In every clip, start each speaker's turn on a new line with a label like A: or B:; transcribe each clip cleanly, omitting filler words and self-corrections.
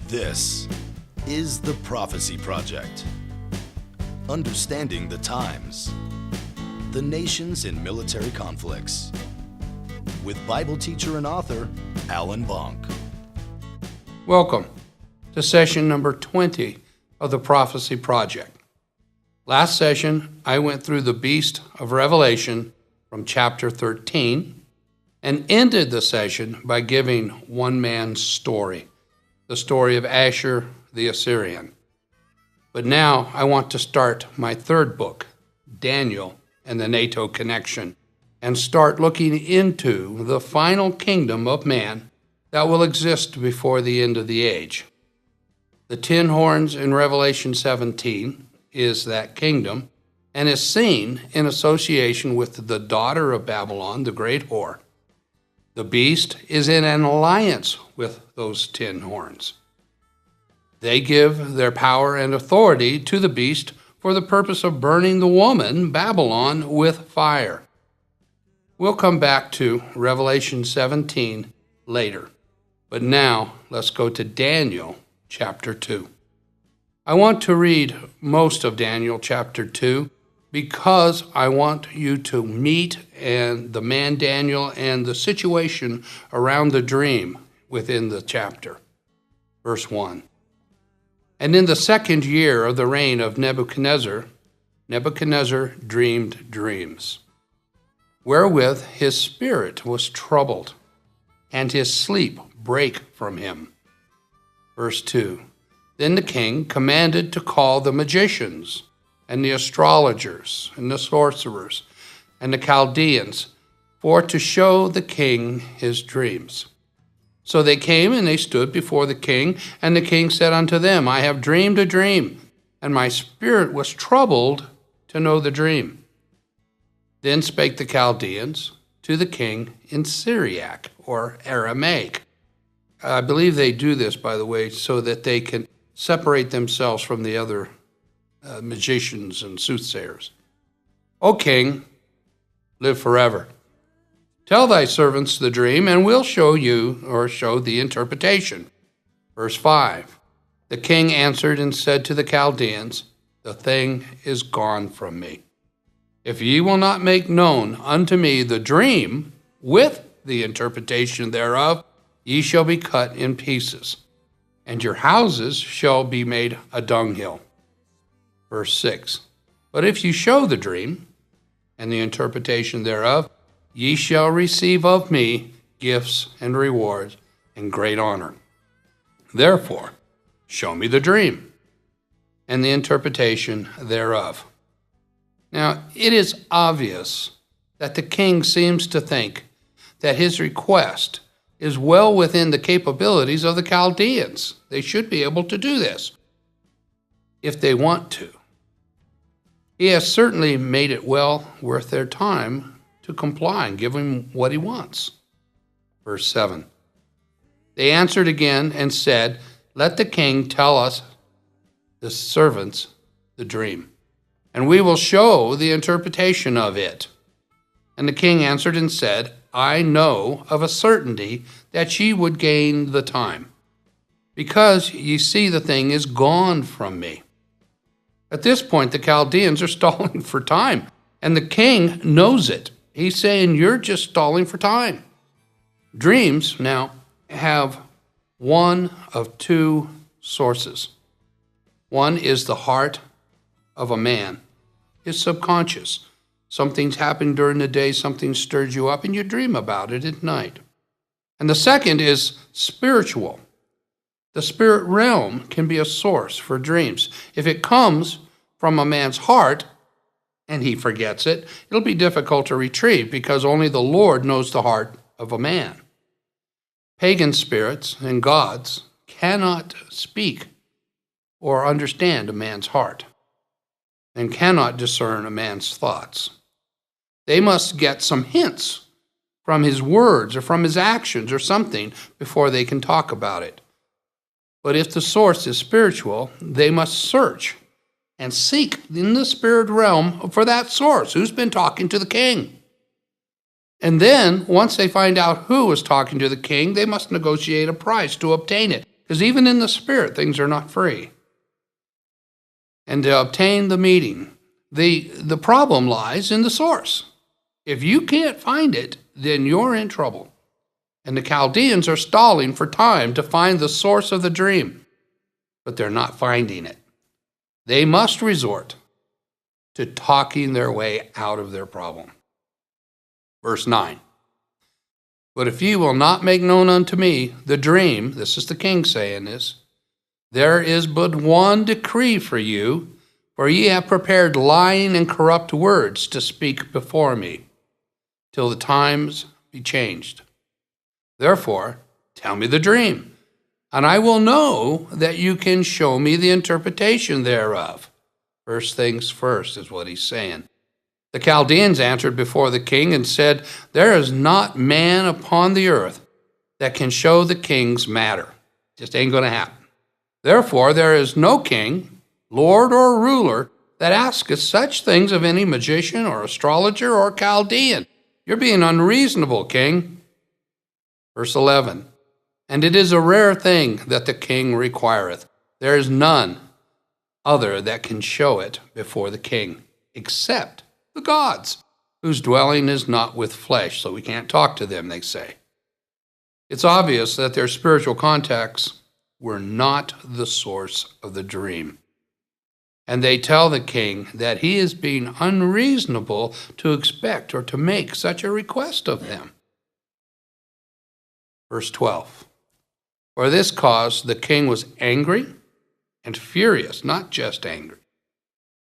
A: This is the Prophecy Project. Understanding the times, the nations in military conflicts, with Bible teacher and author Alan Bonk.
B: Welcome to session number 20 of the Prophecy Project. Last session, I went through the beast of Revelation from chapter 13 and ended the session by giving one man's story, the story of Asher the Assyrian. But now I want to start my third book, Daniel and the NATO connection, and start looking into the final kingdom of man that will exist before the end of the age. The 10 horns in Revelation 17 is that kingdom and is seen in association with the daughter of Babylon, the great whore. The beast is in an alliance with those 10 horns. They give their power and authority to the beast for the purpose of burning the woman, Babylon, with fire. We'll come back to Revelation 17 later. But now let's go to Daniel chapter 2. I want to read most of Daniel chapter 2 because I want you to meet the man Daniel and the situation around the dream within the chapter. Verse 1. And in the second year of the reign of Nebuchadnezzar, Nebuchadnezzar dreamed dreams, wherewith his spirit was troubled, and his sleep brake from him. Verse 2. Then the king commanded to call the magicians, and the astrologers, and the sorcerers, and the Chaldeans, for to show the king his dreams. So they came, and they stood before the king, and the king said unto them, I have dreamed a dream, and my spirit was troubled to know the dream. Then spake the Chaldeans to the king in Syriack, or Aramaic. I believe they do this, by the way, so that they can separate themselves from the other magicians and soothsayers. O king, live forever. Tell thy servants the dream, and we'll show the interpretation. Verse 5. The king answered and said to the Chaldeans, the thing is gone from me. If ye will not make known unto me the dream with the interpretation thereof, ye shall be cut in pieces, and your houses shall be made a dunghill. Verse 6. But if you show the dream and the interpretation thereof, ye shall receive of me gifts and rewards and great honor. Therefore, show me the dream and the interpretation thereof. Now, it is obvious that the king seems to think that his request is well within the capabilities of the Chaldeans. They should be able to do this if they want to. He has certainly made it well worth their time to comply and give him what he wants. Verse 7. They answered again and said, let the king tell us, the servants, the dream, and we will show the interpretation of it. And the king answered and said, I know of a certainty that ye would gain the time, because ye see the thing is gone from me. At this point, the Chaldeans are stalling for time, and the king knows it. He's saying, you're just stalling for time. Dreams now have one of two sources. One is the heart of a man, his subconscious. Something's happened during the day, something stirs you up, and you dream about it at night. And the second is spiritual. The spirit realm can be a source for dreams. If it comes from a man's heart, and he forgets it, it'll be difficult to retrieve because only the Lord knows the heart of a man. Pagan spirits and gods cannot speak or understand a man's heart and cannot discern a man's thoughts. They must get some hints from his words or from his actions or something before they can talk about it. But if the source is spiritual, they must search and seek in the spirit realm for that source. Who's been talking to the king? And then, once they find out who is talking to the king, they must negotiate a price to obtain it. because even in the spirit, things are not free. And to obtain the meeting. The problem lies in the source. If you can't find it, then you're in trouble. And the Chaldeans are stalling for time to find the source of the dream, but they're not finding it. They must resort to talking their way out of their problem. Verse 9. But if ye will not make known unto me the dream, this is the king saying this, there is but one decree for you, for ye have prepared lying and corrupt words to speak before me, till the times be changed. Therefore, tell me the dream, and I will know that you can show me the interpretation thereof. First things first is what he's saying. The Chaldeans answered before the king and said, there is not man upon the earth that can show the king's matter. Just ain't going to happen. Therefore, there is no king, lord, or ruler that asketh such things of any magician or astrologer or Chaldean. You're being unreasonable, king. Verse 11, and it is a rare thing that the king requireth. There is none other that can show it before the king, except the gods, whose dwelling is not with flesh, so we can't talk to them, they say. It's obvious that their spiritual contacts were not the source of the dream. And they tell the king that he is being unreasonable to expect or to make such a request of them. Verse 12, for this cause the king was angry and furious, not just angry,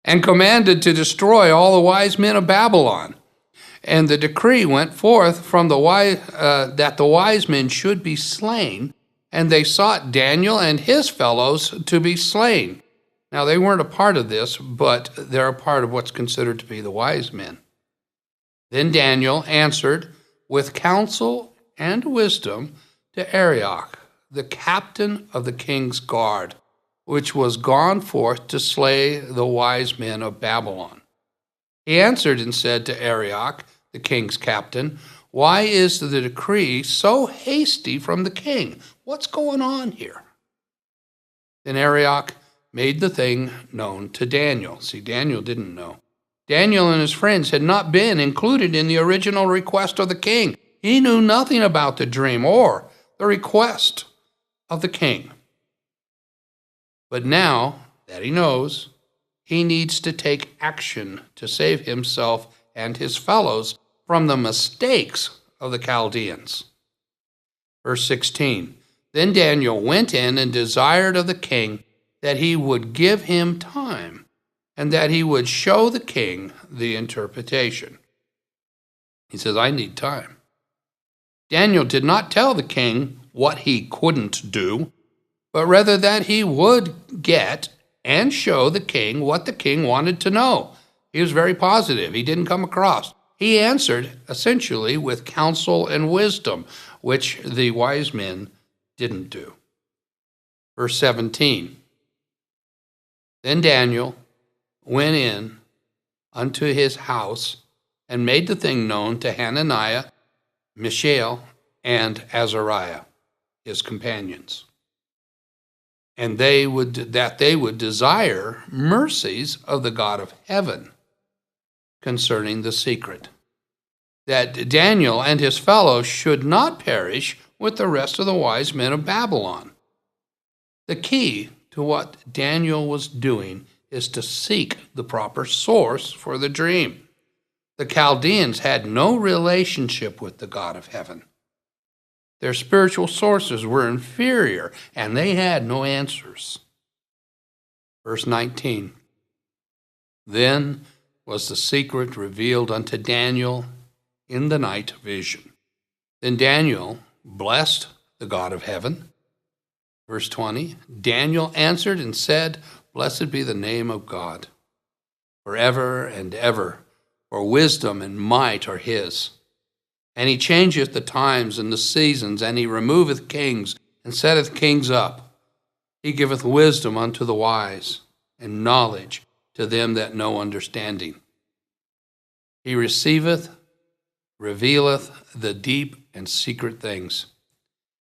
B: and commanded to destroy all the wise men of Babylon. And the decree went forth from that the wise men should be slain, and they sought Daniel and his fellows to be slain. Now, they weren't a part of this, but they're a part of what's considered to be the wise men. Then Daniel answered with counsel and wisdom to Arioch, the captain of the king's guard, which was gone forth to slay the wise men of Babylon. He answered and said to Arioch, the king's captain, why is the decree so hasty from the king? What's going on here? Then Arioch made the thing known to Daniel. See, Daniel didn't know. Daniel and his friends had not been included in the original request of the king. He knew nothing about the dream or the request of the king. But now that he knows, he needs to take action to save himself and his fellows from the mistakes of the Chaldeans. Verse 16, then Daniel went in and desired of the king that he would give him time and that he would show the king the interpretation. He says, I need time. Daniel did not tell the king what he couldn't do, but rather that he would get and show the king what the king wanted to know. He was very positive. He didn't come across. He answered essentially with counsel and wisdom, which the wise men didn't do. Verse 17, then Daniel went in unto his house and made the thing known to Hananiah, Mishael, and Azariah, his companions. And they would desire mercies of the God of heaven concerning the secret, that Daniel and his fellows should not perish with the rest of the wise men of Babylon. The key to what Daniel was doing is to seek the proper source for the dream. The Chaldeans had no relationship with the God of heaven. Their spiritual sources were inferior, and they had no answers. Verse 19, then was the secret revealed unto Daniel in the night vision. Then Daniel blessed the God of heaven. Verse 20, Daniel answered and said, blessed be the name of God, forever and ever, for wisdom and might are his. And he changeth the times and the seasons, and he removeth kings, and setteth kings up. He giveth wisdom unto the wise, and knowledge to them that know understanding. He revealeth the deep and secret things.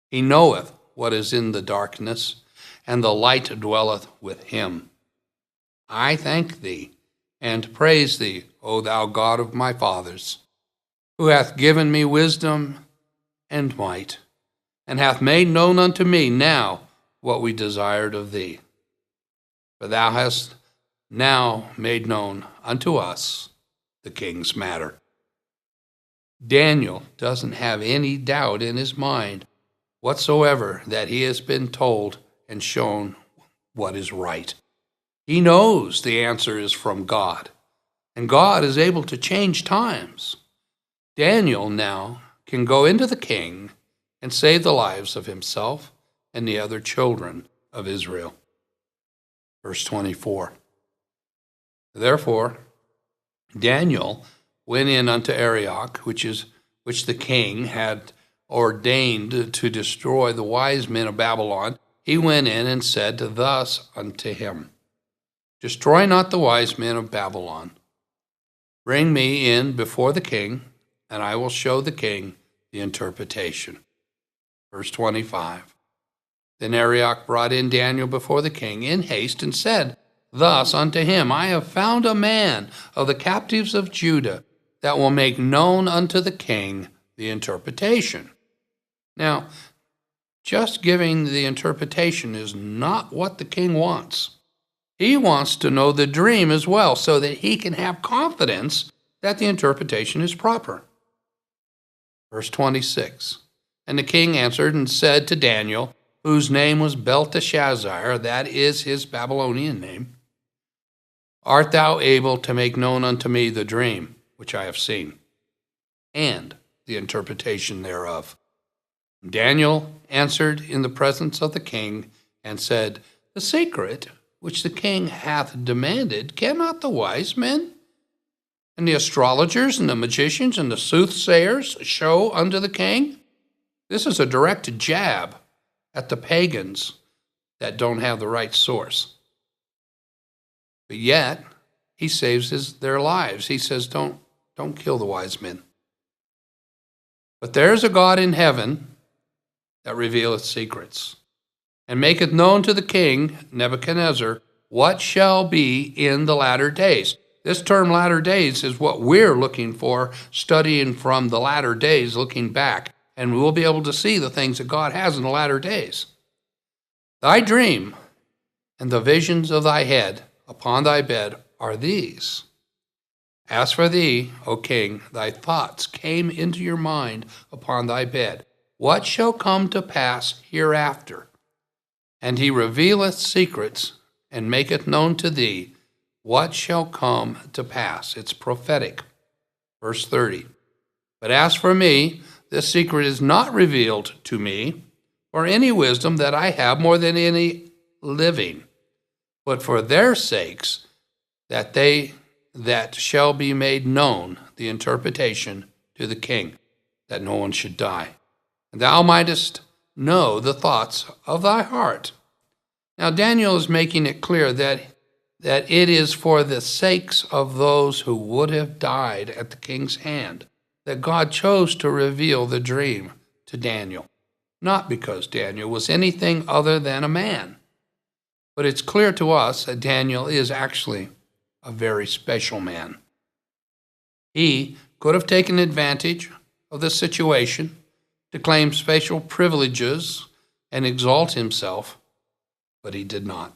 B: He knoweth what is in the darkness, and the light dwelleth with him. I thank thee, and praise thee, O thou God of my fathers, who hath given me wisdom and might, and hath made known unto me now what we desired of thee. For thou hast now made known unto us the king's matter. Daniel doesn't have any doubt in his mind whatsoever that he has been told and shown what is right. He knows the answer is from God, and God is able to change times. Daniel now can go into the king and save the lives of himself and the other children of Israel. Verse 24. Therefore, Daniel went in unto Arioch, which the king had ordained to destroy the wise men of Babylon. He went in and said thus unto him, Destroy not the wise men of Babylon. Bring me in before the king, and I will show the king the interpretation. Verse 25. Then Arioch brought in Daniel before the king in haste and said thus unto him, I have found a man of the captives of Judah that will make known unto the king the interpretation. Now, just giving the interpretation is not what the king wants. He wants to know the dream as well, so that he can have confidence that the interpretation is proper. Verse 26. And the king answered and said to Daniel, whose name was Belteshazzar, that is his Babylonian name, Art thou able to make known unto me the dream which I have seen, and the interpretation thereof? Daniel answered in the presence of the king and said, The secret which the king hath demanded cannot the wise men and the astrologers and the magicians and the soothsayers show unto the king? This is a direct jab at the pagans that don't have the right source. But yet, he saves their lives. He says, don't kill the wise men. But there's a God in heaven that revealeth secrets, and maketh known to the king, Nebuchadnezzar, what shall be in the latter days. This term latter days is what we're looking for, studying from the latter days, looking back, and we'll be able to see the things that God has in the latter days. Thy dream and the visions of thy head upon thy bed are these. As for thee, O king, thy thoughts came into your mind upon thy bed. What shall come to pass hereafter? And he revealeth secrets, and maketh known to thee what shall come to pass. It's prophetic. Verse 30. But as for me, this secret is not revealed to me, or any wisdom that I have more than any living, but for their sakes, that shall be made known the interpretation to the king, that no one should die. And thou mightest know the thoughts of thy heart. Now Daniel is making it clear that it is for the sakes of those who would have died at the king's hand that God chose to reveal the dream to Daniel, not because Daniel was anything other than a man. But it's clear to us that Daniel is actually a very special man. He could have taken advantage of the situation to claim special privileges and exalt himself, but he did not.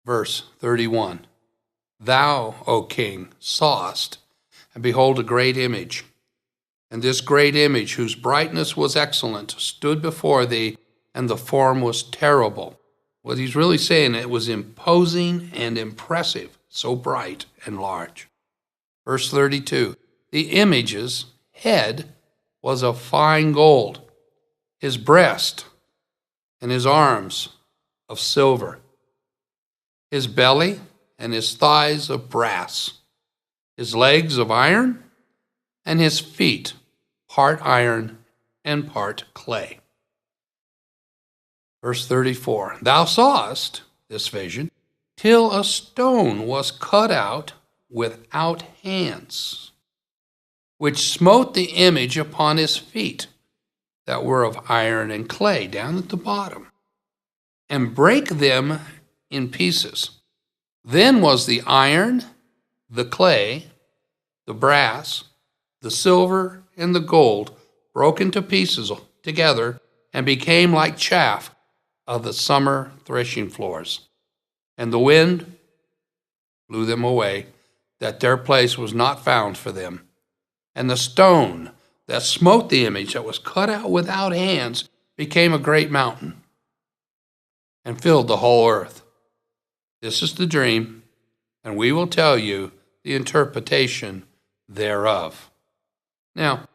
B: Verse 31, Thou, O king, sawest, and behold, a great image. And this great image, whose brightness was excellent, stood before thee, and the form was terrible. What he's really saying, it was imposing and impressive, so bright and large. Verse 32, The image's head was of fine gold, his breast and his arms of silver, his belly and his thighs of brass, his legs of iron, and his feet part iron and part clay. Verse 34, Thou sawest this vision, till a stone was cut out without hands, which smote the image upon his feet, that were of iron and clay down at the bottom, and brake them in pieces. Then was the iron, the clay, the brass, the silver, and the gold broken to pieces together, and became like chaff of the summer threshing floors. And the wind blew them away, that their place was not found for them. And the stone that smote the image that was cut out without hands became a great mountain, and filled the whole earth. This is the dream, and we will tell you the interpretation thereof. Now,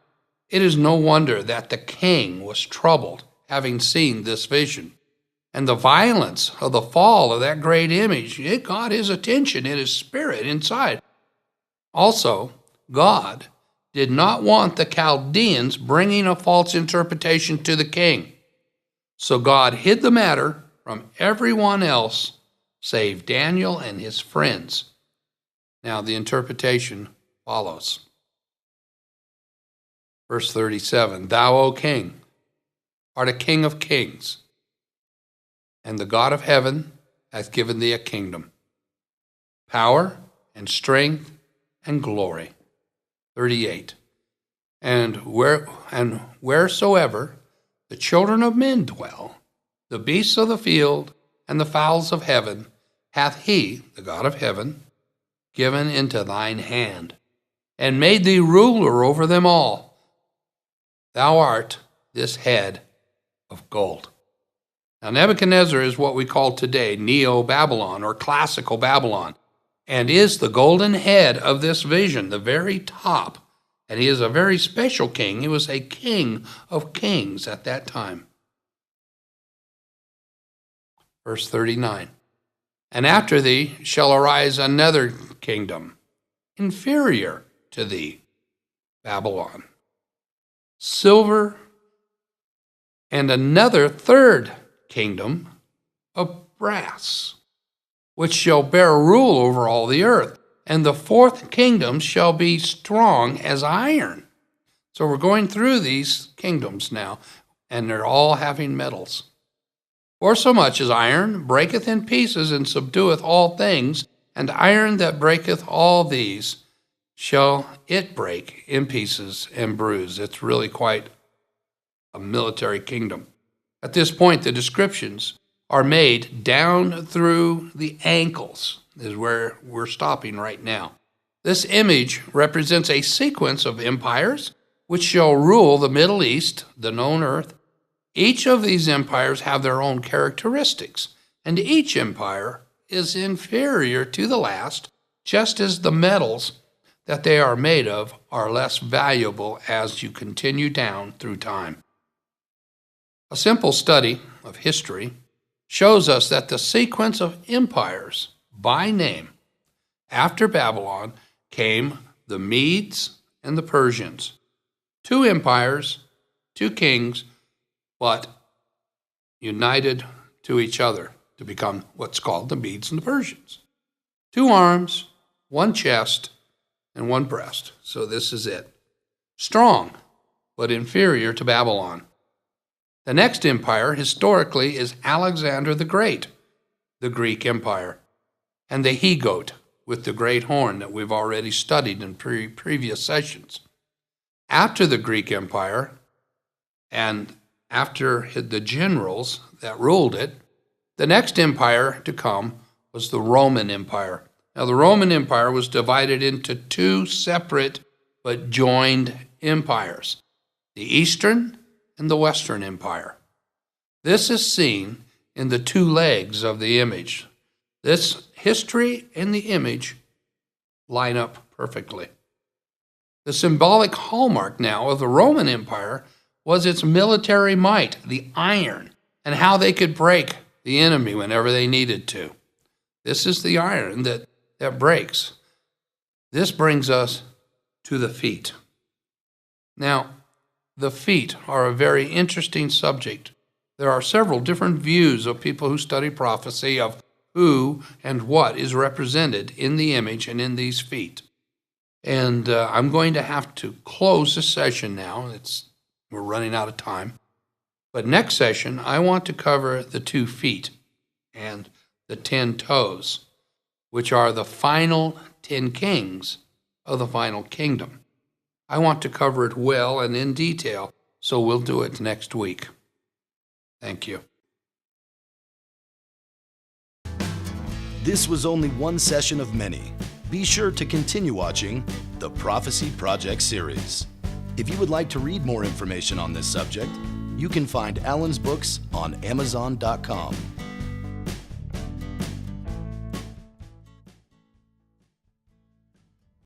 B: it is no wonder that the king was troubled, having seen this vision. And the violence of the fall of that great image, it got his attention in his spirit inside. Also, God did not want the Chaldeans bringing a false interpretation to the king. So God hid the matter from everyone else save Daniel and his friends. Now the interpretation follows. Verse 37, Thou, O king, art a king of kings, and the God of heaven hath given thee a kingdom, power and strength and glory. 38, and wheresoever the children of men dwell, the beasts of the field and the fowls of heaven, hath he, the God of heaven, given into thine hand, and made thee ruler over them all. Thou art this head of gold. Now, Nebuchadnezzar is what we call today Neo-Babylon or classical Babylon, and is the golden head of this vision, the very top. And he is a very special king. He was a king of kings at that time. Verse 39, And after thee shall arise another kingdom, inferior to thee, Babylon, silver, and another third kingdom of brass, which shall bear rule over all the earth. And the fourth kingdom shall be strong as iron. So we're going through these kingdoms now, and they're all having metals. For so much as iron breaketh in pieces and subdueth all things, and iron that breaketh all these shall it break in pieces and bruise. It's really quite a military kingdom. At this point, the descriptions are made down through the ankles, is where we're stopping right now. This image represents a sequence of empires which shall rule the Middle East, the known earth. Each of these empires have their own characteristics, and each empire is inferior to the last, just as the metals that they are made of are less valuable as you continue down through time. A simple study of history shows us that the sequence of empires by name after Babylon came the Medes and the Persians. 2 empires, 2 kings, but united to each other to become what's called the Medes and the Persians. 2 arms, 1 chest, and 1 breast. So this is it. Strong, but inferior to Babylon. The next empire, historically, is Alexander the Great, the Greek Empire, and the he-goat with the great horn that we've already studied in previous sessions. After the Greek Empire, and after the generals that ruled it, the next empire to come was the Roman Empire. Now, the Roman Empire was divided into 2 separate but joined empires, the Eastern and the Western Empire. This is seen in the 2 legs of the image. This history and the image line up perfectly. The symbolic hallmark now of the Roman Empire was its military might, the iron, and how they could break the enemy whenever they needed to. This is the iron that breaks. This brings us to the feet. Now, the feet are a very interesting subject. There are several different views of people who study prophecy of who and what is represented in the image and in these feet. And I'm going to have to close this session now. We're running out of time. But next session, I want to cover the 2 feet and the 10 toes, which are the final 10 kings of the final kingdom. I want to cover it well and in detail, so we'll do it next week. Thank you.
A: This was only one session of many. Be sure to continue watching the Prophecy Project series. If you would like to read more information on this subject, you can find Alan's books on Amazon.com.